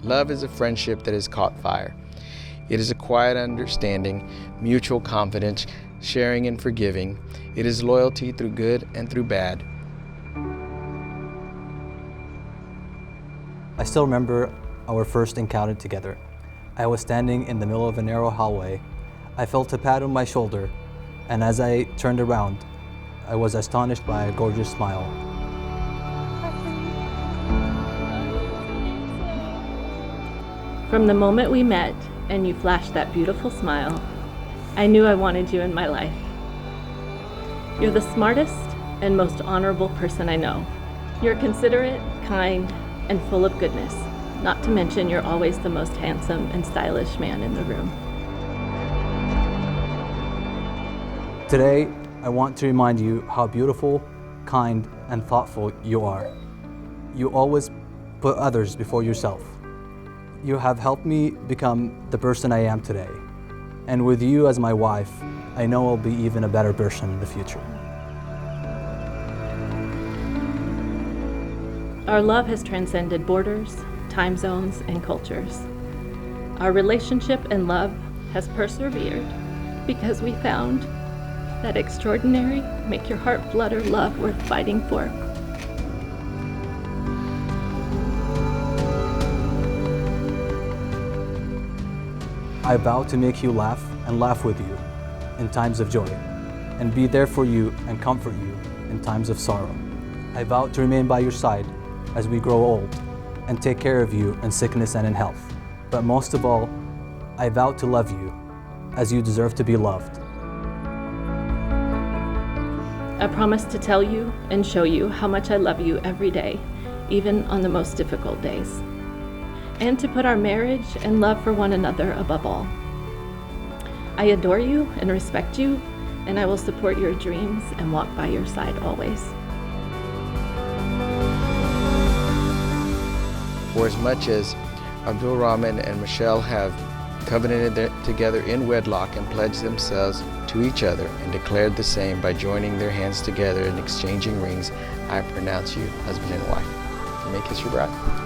Love is a friendship that has caught fire. It is a quiet understanding, mutual confidence, sharing and forgiving. It is loyalty through good and through bad. I still remember our first encounter together. I was standing in the middle of a narrow hallway. I felt a pat on my shoulder, and as I turned around, I was astonished by a gorgeous smile. From the moment we met and you flashed that beautiful smile, I knew I wanted you in my life. You're the smartest and most honorable person I know. You're considerate, kind, and full of goodness. Not to mention you're always the most handsome and stylish man in the room. Today, I want to remind you how beautiful, kind, and thoughtful you are. You always put others before yourself. You have helped me become the person I am today. And with you as my wife, I know I'll be even a better person in the future. Our love has transcended borders, time zones, and cultures. Our relationship and love has persevered because we found that extraordinary, make your heart flutter love worth fighting for. I vow to make you laugh and laugh with you in times of joy, and be there for you and comfort you in times of sorrow. I vow to remain by your side as we grow old and take care of you in sickness and in health. But most of all, I vow to love you as you deserve to be loved. I promise to tell you and show you how much I love you every day, even on the most difficult days. And to put our marriage and love for one another above all. I adore you and respect you, and I will support your dreams and walk by your side always. For as much as Abdul Rahman and Rachelle have covenanted together in wedlock and pledged themselves to each other and declared the same by joining their hands together and exchanging rings, I pronounce you husband and wife. Make us your bride.